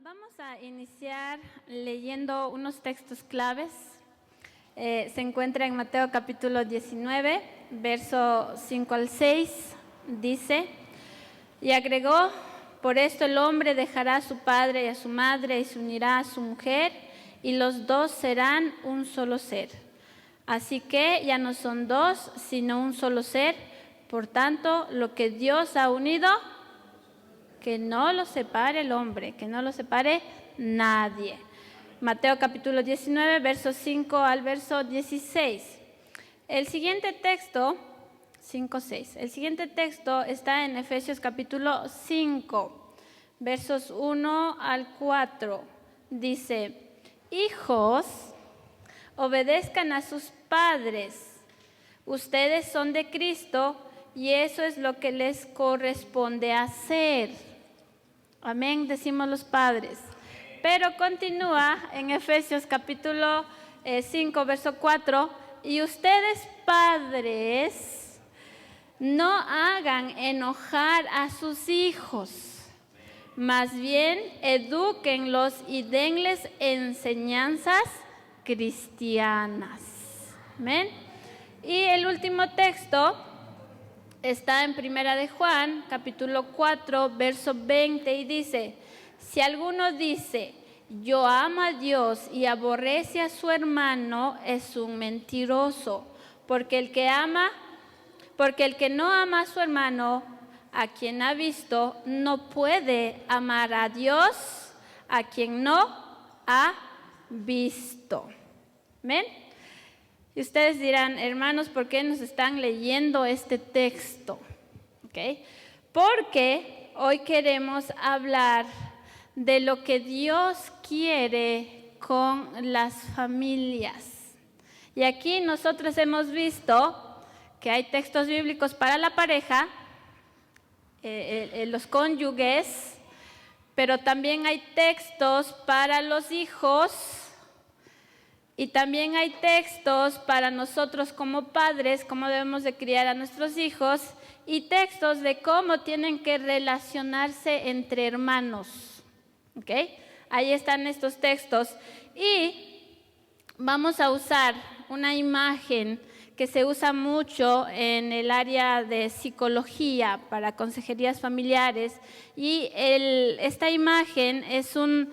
Vamos a iniciar leyendo unos textos claves. Se encuentra en Mateo capítulo 19, verso 5 al 6. Dice, y agregó, por esto el hombre dejará a su padre y a su madre y se unirá a su mujer, y los dos serán un solo ser. Así que ya no son dos, sino un solo ser. Por tanto, lo que Dios ha unido, que no lo separe el hombre, que no lo separe nadie. Mateo capítulo 19, verso 5 al verso 16. El siguiente texto, 5, 6. El siguiente texto está en Efesios capítulo 5, versos 1 al 4. Dice, hijos, obedezcan a sus padres. Ustedes son de Cristo y eso es lo que les corresponde hacer. Amén, decimos los padres. Pero continúa en Efesios capítulo 5, verso 4. Y ustedes, padres, no hagan enojar a sus hijos. Más bien, edúquenlos y denles enseñanzas cristianas. Amén. Y el último texto está en Primera de Juan, capítulo 4, verso 20, y dice, si alguno dice, yo amo a Dios y aborrece a su hermano, es un mentiroso, porque el que no ama a su hermano, a quien ha visto, no puede amar a Dios, a quien no ha visto. ¿Amén? Y ustedes dirán, hermanos, ¿por qué nos están leyendo este texto? ¿Okay? Porque hoy queremos hablar de lo que Dios quiere con las familias. Y aquí nosotros hemos visto que hay textos bíblicos para la pareja, los cónyuges, pero también hay textos para los hijos. Y también hay textos para nosotros como padres, cómo debemos de criar a nuestros hijos, y textos de cómo tienen que relacionarse entre hermanos. ¿Okay? Ahí están estos textos. Y vamos a usar una imagen que se usa mucho en el área de psicología para consejerías familiares. Y esta imagen es un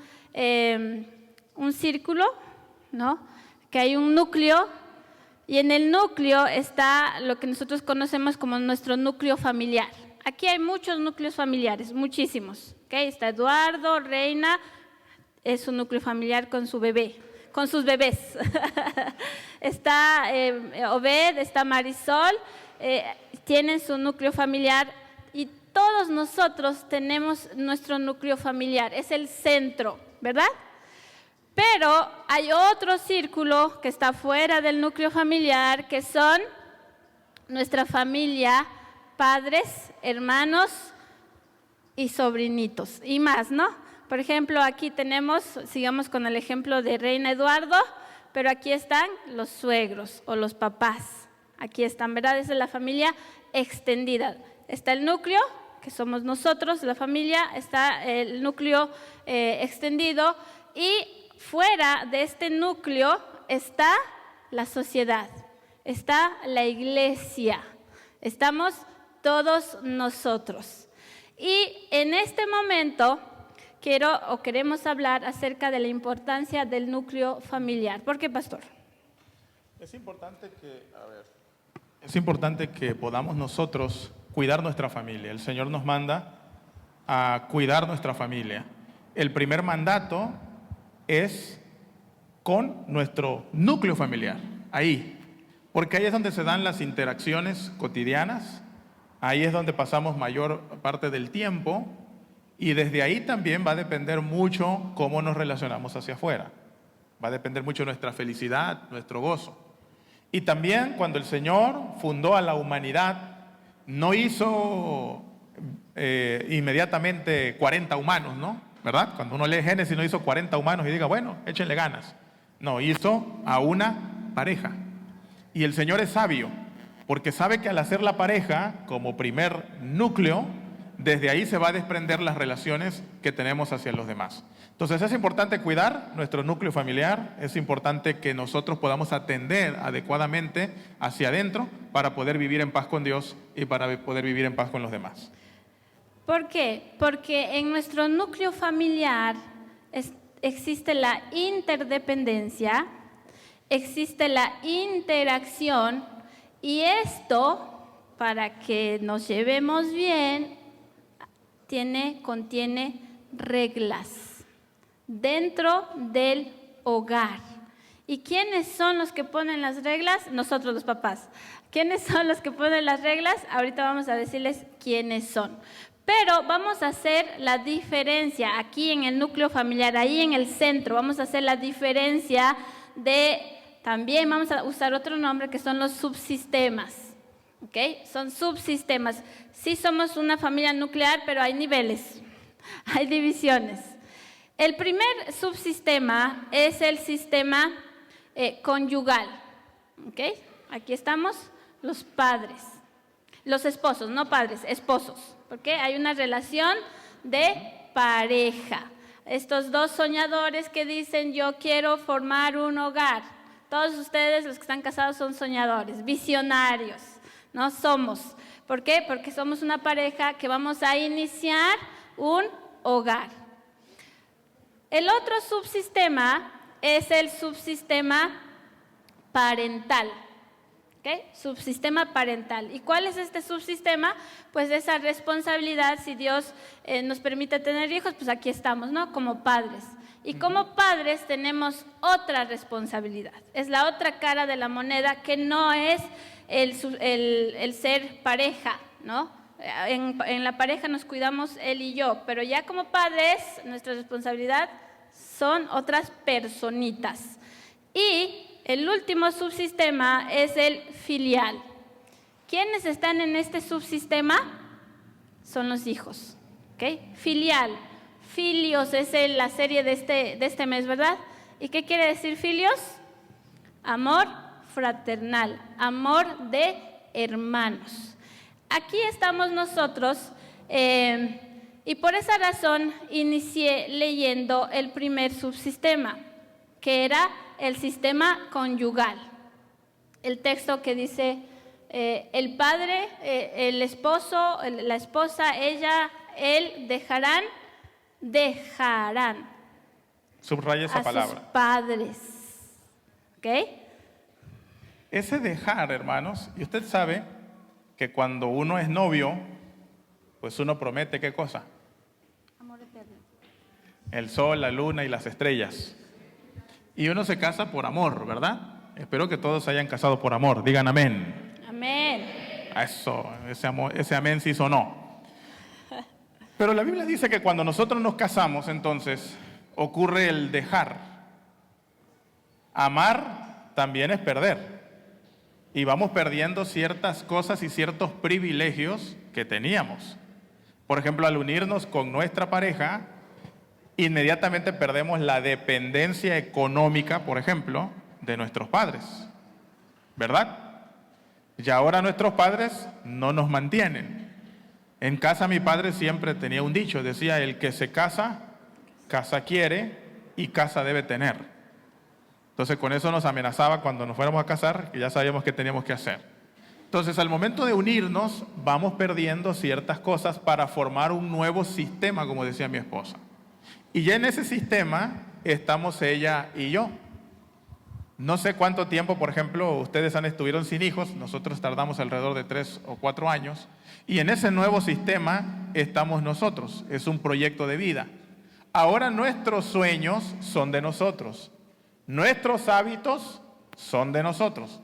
círculo, ¿no? Que hay un núcleo y en el núcleo está lo que nosotros conocemos como nuestro núcleo familiar. Aquí hay muchos núcleos familiares, muchísimos. ¿Okay? Está Eduardo, Reina, es un núcleo familiar con su bebé, con sus bebés. Está Obed, está Marisol, tienen su núcleo familiar y todos nosotros tenemos nuestro núcleo familiar, es el centro, ¿verdad? Pero hay otro círculo que está fuera del núcleo familiar, que son nuestra familia, padres, hermanos y sobrinitos, y más, ¿no? Por ejemplo, aquí tenemos, sigamos con el ejemplo de Reina Eduardo, pero aquí están los suegros o los papás. Aquí están, ¿verdad? Esa es la familia extendida. Está el núcleo, que somos nosotros, la familia, está el núcleo extendido y fuera de este núcleo está la sociedad, está la iglesia, estamos todos nosotros. Y en este momento queremos hablar acerca de la importancia del núcleo familiar. ¿Por qué, pastor? Es importante que podamos nosotros cuidar nuestra familia. El Señor nos manda a cuidar nuestra familia. El primer mandato es con nuestro núcleo familiar, ahí, porque ahí es donde se dan las interacciones cotidianas, ahí es donde pasamos mayor parte del tiempo y desde ahí también va a depender mucho cómo nos relacionamos hacia afuera, va a depender mucho nuestra felicidad, nuestro gozo. Y también cuando el Señor fundó a la humanidad, no hizo inmediatamente 40 humanos, ¿no? ¿Verdad? Cuando uno lee Génesis no hizo 40 humanos y diga, bueno, échenle ganas. No, hizo a una pareja. Y el Señor es sabio, porque sabe que al hacer la pareja como primer núcleo, desde ahí se va a desprender las relaciones que tenemos hacia los demás. Entonces es importante cuidar nuestro núcleo familiar, es importante que nosotros podamos atender adecuadamente hacia adentro para poder vivir en paz con Dios y para poder vivir en paz con los demás. ¿Por qué? Porque en nuestro núcleo familiar existe la interdependencia, existe la interacción, y esto, para que nos llevemos bien, contiene reglas dentro del hogar. ¿Y quiénes son los que ponen las reglas? Nosotros, los papás. ¿Quiénes son los que ponen las reglas? Ahorita vamos a decirles quiénes son. Pero vamos a hacer la diferencia aquí en el núcleo familiar, ahí en el centro. Vamos a hacer la diferencia también vamos a usar otro nombre que son los subsistemas. ¿Ok? Son subsistemas. Sí somos una familia nuclear, pero hay niveles, hay divisiones. El primer subsistema es el sistema conyugal. ¿Ok? Aquí estamos los padres, los esposos, no padres, esposos. Porque hay una relación de pareja. Estos dos soñadores que dicen yo quiero formar un hogar. Todos ustedes, los que están casados, son soñadores, visionarios. No somos. ¿Por qué? Porque somos una pareja que vamos a iniciar un hogar. El otro subsistema es el subsistema parental. ¿Okay? Subsistema parental. ¿Y cuál es este subsistema? Pues esa responsabilidad, si Dios nos permite tener hijos, pues aquí estamos, ¿no? Como padres. Y como padres tenemos otra responsabilidad. Es la otra cara de la moneda que no es el ser pareja, ¿no? En la pareja nos cuidamos él y yo, pero ya como padres, nuestra responsabilidad son otras personitas. Y el último subsistema es el filial. ¿Quiénes están en este subsistema? Son los hijos. ¿Okay? Filial. Filios es la serie de este mes, ¿verdad? ¿Y qué quiere decir filios? Amor fraternal, amor de hermanos. Aquí estamos nosotros y por esa razón inicié leyendo el primer subsistema, que era el sistema conyugal. El texto que dice, el padre, el esposo, la esposa, ella, él dejarán. Subraya esa palabra. Sus padres. ¿Ok? Ese dejar, hermanos, y usted sabe que cuando uno es novio, pues uno promete ¿qué cosa? Amor eterno. El sol, la luna y las estrellas. Y uno se casa por amor, ¿verdad? Espero que todos se hayan casado por amor. Digan amén. Amén. Eso, ese amén sí sonó. Pero la Biblia dice que cuando nosotros nos casamos, entonces, ocurre el dejar. Amar también es perder. Y vamos perdiendo ciertas cosas y ciertos privilegios que teníamos. Por ejemplo, al unirnos con nuestra pareja, inmediatamente perdemos la dependencia económica, por ejemplo, de nuestros padres. ¿Verdad? Y ahora nuestros padres no nos mantienen. En casa mi padre siempre tenía un dicho, decía, el que se casa, casa quiere y casa debe tener. Entonces con eso nos amenazaba cuando nos fuéramos a casar, que ya sabíamos qué teníamos que hacer. Entonces al momento de unirnos, vamos perdiendo ciertas cosas para formar un nuevo sistema, como decía mi esposa. Y ya en ese sistema estamos ella y yo. No sé cuánto tiempo, por ejemplo, ustedes estuvieron sin hijos, nosotros tardamos alrededor de 3 o 4 años, y en ese nuevo sistema estamos nosotros, es un proyecto de vida. Ahora nuestros sueños son de nosotros, nuestros hábitos son de nosotros.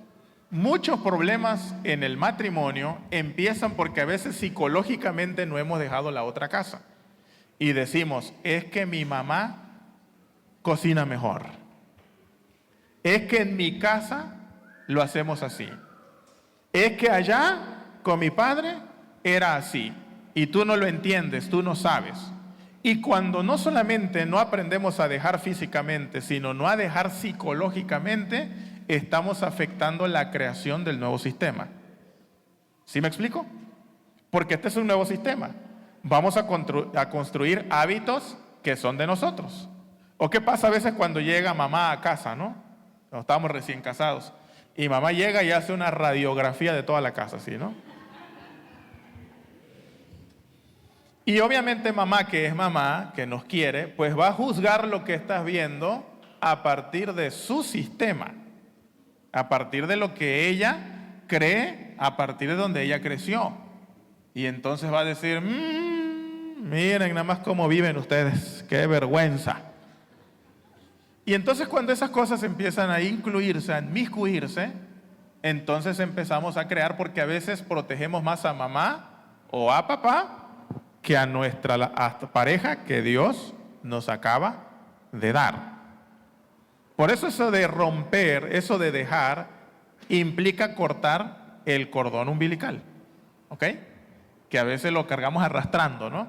Muchos problemas en el matrimonio empiezan porque a veces psicológicamente no hemos dejado la otra casa. Y decimos, es que mi mamá cocina mejor. Es que en mi casa lo hacemos así. Es que allá con mi padre era así. Y tú no lo entiendes, tú no sabes. Y cuando no solamente no aprendemos a dejar físicamente, sino no a dejar psicológicamente, estamos afectando la creación del nuevo sistema. ¿Sí me explico? Porque este es un nuevo sistema. vamos a construir hábitos que son de nosotros. ¿O qué pasa a veces cuando llega mamá a casa, no? Cuando estábamos recién casados. Y mamá llega y hace una radiografía de toda la casa, ¿sí, no? Y obviamente mamá, que es mamá, que nos quiere, pues va a juzgar lo que estás viendo a partir de su sistema, a partir de lo que ella cree, a partir de donde ella creció. Y entonces va a decir, miren nada más cómo viven ustedes, qué vergüenza. Y entonces cuando esas cosas empiezan a incluirse, a inmiscuirse, entonces empezamos a crear, porque a veces protegemos más a mamá o a papá que a nuestra pareja que Dios nos acaba de dar. Por eso de romper, eso de dejar, implica cortar el cordón umbilical, ¿ok? Que a veces lo cargamos arrastrando, ¿no?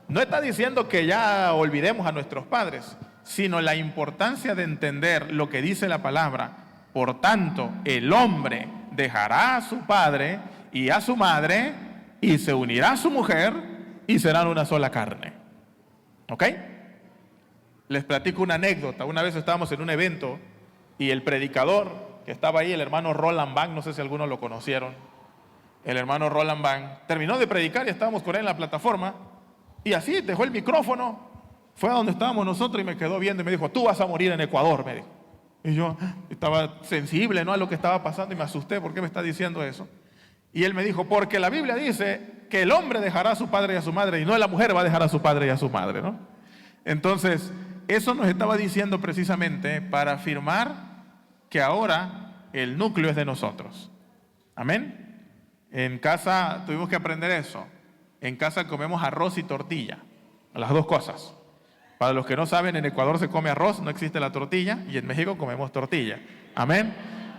No está diciendo que ya olvidemos a nuestros padres, sino la importancia de entender lo que dice la palabra. Por tanto, el hombre dejará a su padre y a su madre y se unirá a su mujer y serán una sola carne. ¿Ok? Les platico una anécdota. Una vez estábamos en un evento y el predicador que estaba ahí, el hermano Roland Bang, no sé si algunos lo conocieron, el hermano Roland Bang, terminó de predicar y estábamos con él en la plataforma y así dejó el micrófono, fue a donde estábamos nosotros y me quedó viendo y me dijo, tú vas a morir en Ecuador, me dijo. Y yo estaba sensible, ¿no?, a lo que estaba pasando y me asusté, ¿por qué me está diciendo eso? Y él me dijo, porque la Biblia dice que el hombre dejará a su padre y a su madre y no la mujer va a dejar a su padre y a su madre, ¿no? Entonces, eso nos estaba diciendo precisamente para afirmar que ahora el núcleo es de nosotros. Amén. En casa tuvimos que aprender eso. En casa comemos arroz y tortilla, las dos cosas. Para los que no saben, en Ecuador se come arroz, no existe la tortilla, y en México comemos tortilla. Amén.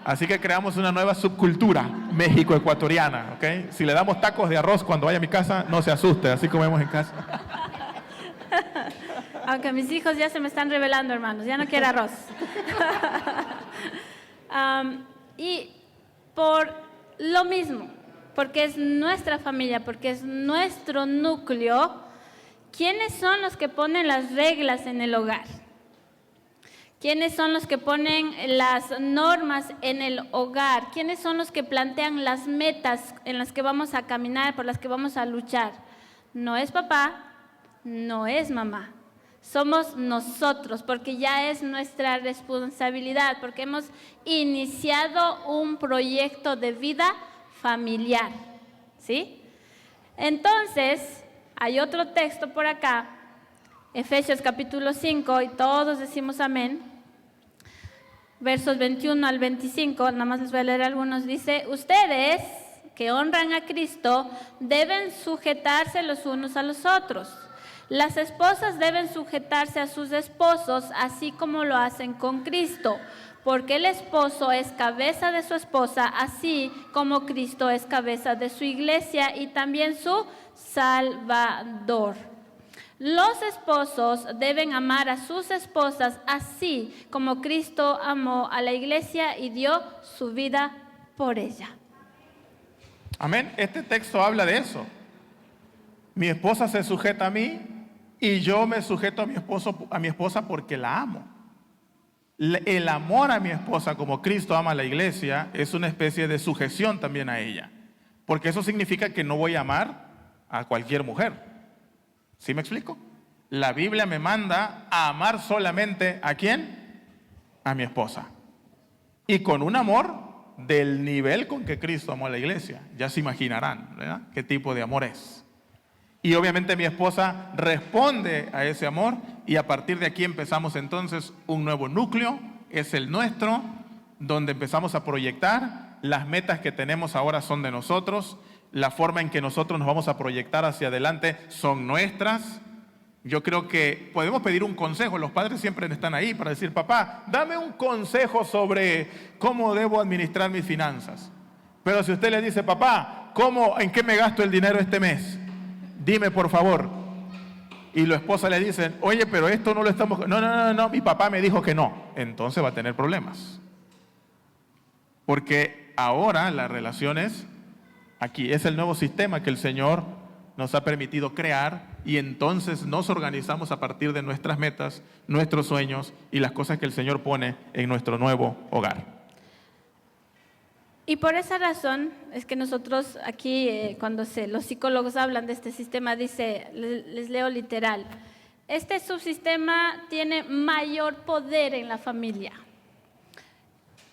Así que creamos una nueva subcultura México-ecuatoriana, ¿ok? Si le damos tacos de arroz cuando vaya a mi casa, no se asuste, así comemos en casa. Aunque mis hijos ya se me están revelando, hermanos, ya no quiero arroz. Y por lo mismo, porque es nuestra familia, porque es nuestro núcleo, ¿quiénes son los que ponen las reglas en el hogar? ¿Quiénes son los que ponen las normas en el hogar? ¿Quiénes son los que plantean las metas en las que vamos a caminar, por las que vamos a luchar? No es papá, no es mamá. Somos nosotros, porque ya es nuestra responsabilidad, porque hemos iniciado un proyecto de vida familiar, ¿sí? Entonces, hay otro texto por acá, Efesios capítulo 5, y todos decimos amén, versos 21 al 25, nada más les voy a leer algunos, dice, ustedes que honran a Cristo deben sujetarse los unos a los otros. Las esposas deben sujetarse a sus esposos, así como lo hacen con Cristo, porque el esposo es cabeza de su esposa, así como Cristo es cabeza de su iglesia y también su Salvador. Los esposos deben amar a sus esposas, así como Cristo amó a la iglesia y dio su vida por ella. Amén. Este texto habla de eso. Mi esposa se sujeta a mí y yo me sujeto a mi esposa porque la amo. El amor a mi esposa, como Cristo ama a la iglesia, es una especie de sujeción también a ella. Porque eso significa que no voy a amar a cualquier mujer. ¿Sí me explico? La Biblia me manda a amar solamente ¿a quién? A mi esposa. Y con un amor del nivel con que Cristo amó a la iglesia. Ya se imaginarán, ¿verdad?, qué tipo de amor es. Y obviamente mi esposa responde a ese amor y a partir de aquí empezamos entonces un nuevo núcleo, es el nuestro, donde empezamos a proyectar. Las metas que tenemos ahora son de nosotros, la forma en que nosotros nos vamos a proyectar hacia adelante son nuestras. Yo creo que podemos pedir un consejo, los padres siempre están ahí para decir, papá, dame un consejo sobre cómo debo administrar mis finanzas. Pero si usted le dice, papá, ¿en qué me gasto el dinero este mes? Dime por favor. Y la esposa le dice, oye, pero esto no lo estamos... No, mi papá me dijo que no. Entonces va a tener problemas. Porque ahora las relaciones, aquí es el nuevo sistema que el Señor nos ha permitido crear y entonces nos organizamos a partir de nuestras metas, nuestros sueños y las cosas que el Señor pone en nuestro nuevo hogar. Y por esa razón es que nosotros aquí, cuando los psicólogos hablan de este sistema, dice, les leo literal, este subsistema tiene mayor poder en la familia,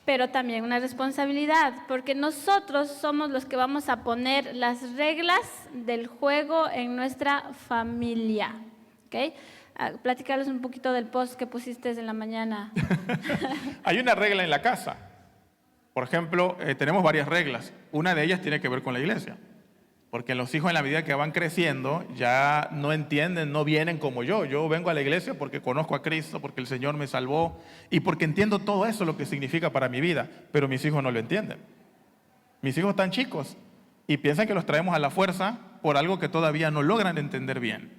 pero también una responsabilidad, porque nosotros somos los que vamos a poner las reglas del juego en nuestra familia. ¿Okay? Platicarles un poquito del post que pusiste en la mañana. Hay una regla en la casa. Por ejemplo, tenemos varias reglas. Una de ellas tiene que ver con la iglesia. Porque los hijos en la medida que van creciendo ya no entienden, no vienen como yo. Yo vengo a la iglesia porque conozco a Cristo, porque el Señor me salvó y porque entiendo todo eso, lo que significa para mi vida. Pero mis hijos no lo entienden. Mis hijos están chicos y piensan que los traemos a la fuerza por algo que todavía no logran entender bien.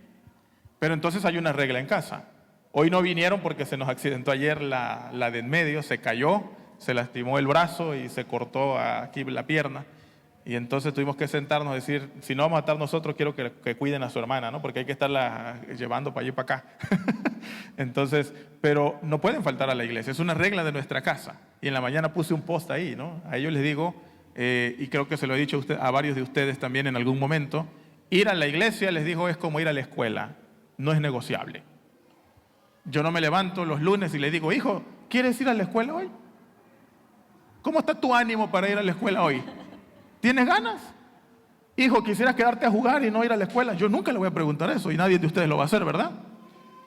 Pero entonces hay una regla en casa. Hoy no vinieron porque se nos accidentó ayer la de en medio, se cayó, se lastimó el brazo y se cortó aquí la pierna. Y entonces tuvimos que sentarnos y decir, si no vamos a estar nosotros, quiero que cuiden a su hermana, ¿no? Porque hay que estarla llevando para allá y para acá. Entonces, pero no pueden faltar a la iglesia, es una regla de nuestra casa. Y en la mañana puse un post ahí, ¿no? A ellos les digo, y creo que se lo he dicho a varios de ustedes también en algún momento, ir a la iglesia, les digo, es como ir a la escuela, no es negociable. Yo no me levanto los lunes y le digo, hijo, ¿quieres ir a la escuela hoy? ¿Cómo está tu ánimo para ir a la escuela hoy? ¿Tienes ganas? Hijo, ¿quisieras quedarte a jugar y no ir a la escuela? Yo nunca le voy a preguntar eso y nadie de ustedes lo va a hacer, ¿verdad?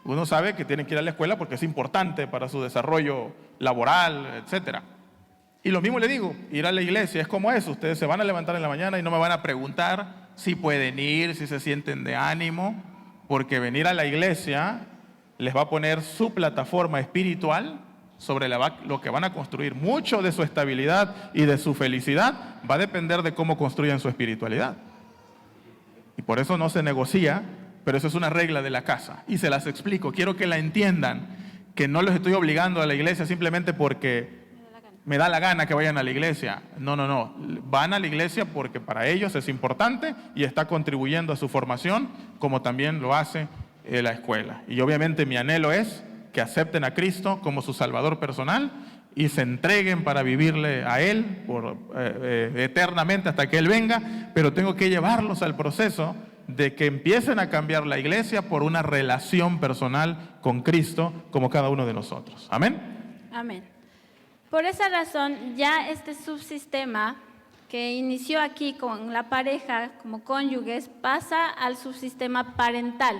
Uno sabe que tienen que ir a la escuela porque es importante para su desarrollo laboral, etc. Y lo mismo le digo, ir a la iglesia es como eso. Ustedes se van a levantar en la mañana y no me van a preguntar si pueden ir, si se sienten de ánimo, porque venir a la iglesia les va a poner su plataforma espiritual sobre lo que van a construir. Mucho de su estabilidad y de su felicidad va a depender de cómo construyan su espiritualidad. Y por eso no se negocia, pero eso es una regla de la casa. Y se las explico, quiero que la entiendan, que no los estoy obligando a la iglesia simplemente porque me da la gana que vayan a la iglesia. No. Van a la iglesia porque para ellos es importante y está contribuyendo a su formación, como también lo hace la escuela. Y obviamente mi anhelo es que acepten a Cristo como su Salvador personal y se entreguen para vivirle a Él eternamente hasta que Él venga, pero tengo que llevarlos al proceso de que empiecen a cambiar la iglesia por una relación personal con Cristo como cada uno de nosotros. Amén. Amén. Por esa razón, ya este subsistema que inició aquí con la pareja como cónyuges pasa al subsistema parental.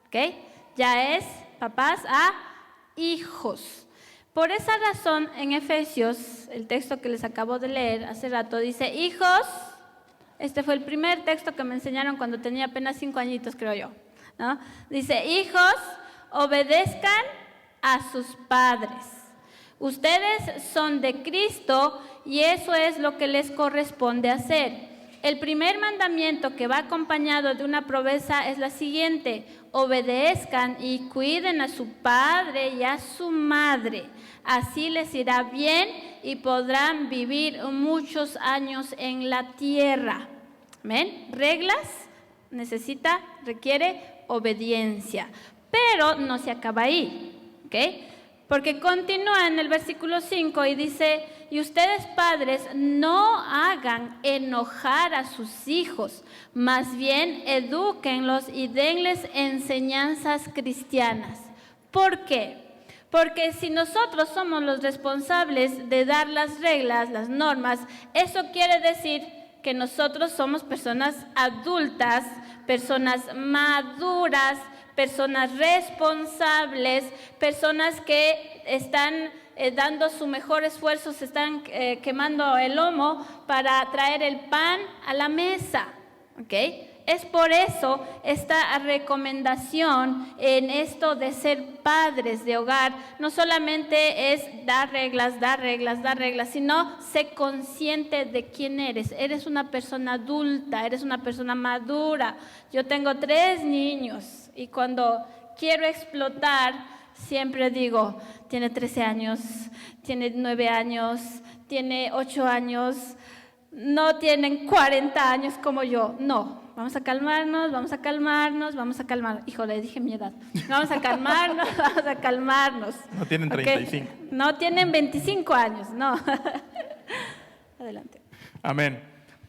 ¿Ok? Ya es papás a hijos. Por esa razón, en Efesios, el texto que les acabo de leer hace rato, dice, hijos, este fue el primer texto que me enseñaron cuando tenía apenas 5 añitos, creo yo, ¿no? Dice, hijos, obedezcan a sus padres. Ustedes son de Cristo y eso es lo que les corresponde hacer. El primer mandamiento que va acompañado de una promesa es la siguiente: obedezcan y cuiden a su padre y a su madre. Así les irá bien y podrán vivir muchos años en la tierra. ¿Amén? Reglas requiere obediencia. Pero no se acaba ahí, ¿ok? Porque continúa en el versículo 5 y dice, y ustedes padres no hagan enojar a sus hijos, más bien edúquenlos y denles enseñanzas cristianas. ¿Por qué? Porque si nosotros somos los responsables de dar las reglas, las normas, eso quiere decir que nosotros somos personas adultas, personas maduras, personas responsables, personas que están dando su mejor esfuerzo, se están quemando el lomo para traer el pan a la mesa, ¿ok? Es por eso esta recomendación en esto de ser padres de hogar, no solamente es dar reglas, sino sé consciente de quién eres. Eres una persona adulta, eres una persona madura. Yo tengo 3 niños y cuando quiero explotar, siempre digo, tiene 13 años, tiene 9 años, tiene 8 años. no tienen 40 años como yo. No, vamos a calmarnos, vamos a calmarnos, vamos a calmarnos. Híjole, dije mi edad. Vamos a calmarnos, vamos a calmarnos. No tienen 35. Okay. No tienen 25 años, no. Adelante. Amén.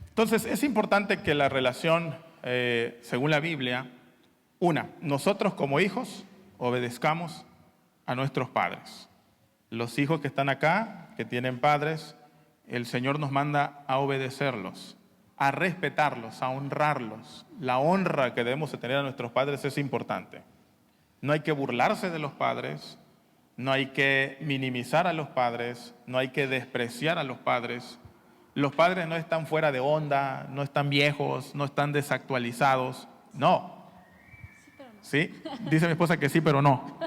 Entonces, es importante que la relación, según la Biblia, nosotros como hijos obedezcamos a nuestros padres. Los hijos que están acá, que tienen padres, el Señor nos manda a obedecerlos, a respetarlos, a honrarlos. La honra que debemos de tener a nuestros padres es importante. No hay que burlarse de los padres, no hay que minimizar a los padres, no hay que despreciar a los padres. Los padres no están fuera de onda, no están viejos, no están desactualizados. No. ¿Sí? Dice mi esposa que sí, pero no.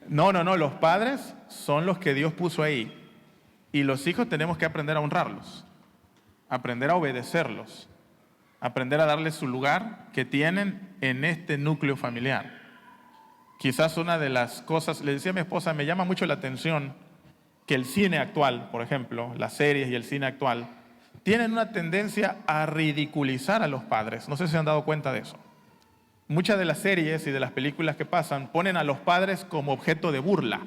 No. Los padres son los que Dios puso ahí. Y los hijos tenemos que aprender a honrarlos, aprender a obedecerlos, aprender a darles su lugar que tienen en este núcleo familiar. Quizás una de las cosas, le decía a mi esposa, me llama mucho la atención que el cine actual, por ejemplo, las series y el cine actual, tienen una tendencia a ridiculizar a los padres. No sé si se han dado cuenta de eso. Muchas de las series y de las películas que pasan ponen a los padres como objeto de burla.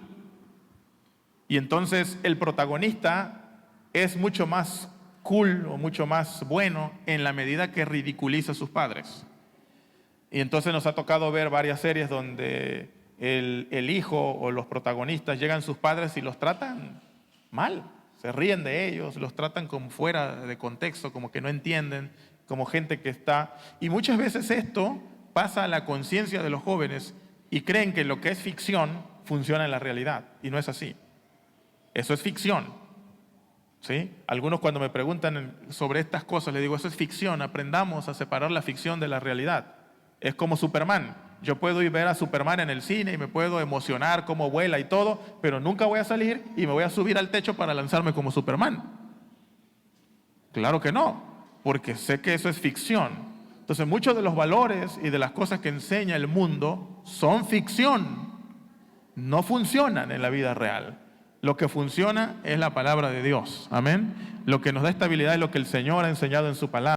Y entonces el protagonista es mucho más cool o mucho más bueno en la medida que ridiculiza a sus padres. Y entonces nos ha tocado ver varias series donde el hijo o los protagonistas llegan sus padres y los tratan mal. Se ríen de ellos, los tratan como fuera de contexto, como que no entienden, como gente que está... Y muchas veces esto pasa a la conciencia de los jóvenes y creen que lo que es ficción funciona en la realidad. Y no es así. Eso es ficción, ¿sí? Algunos cuando me preguntan sobre estas cosas, les digo, eso es ficción, aprendamos a separar la ficción de la realidad. Es como Superman. Yo puedo ir a ver a Superman en el cine y me puedo emocionar cómo vuela y todo, pero nunca voy a salir y me voy a subir al techo para lanzarme como Superman. Claro que no, porque sé que eso es ficción. Entonces muchos de los valores y de las cosas que enseña el mundo son ficción, no funcionan en la vida real. Lo que funciona es la palabra de Dios. Amén. Lo que nos da estabilidad es lo que el Señor ha enseñado en su palabra.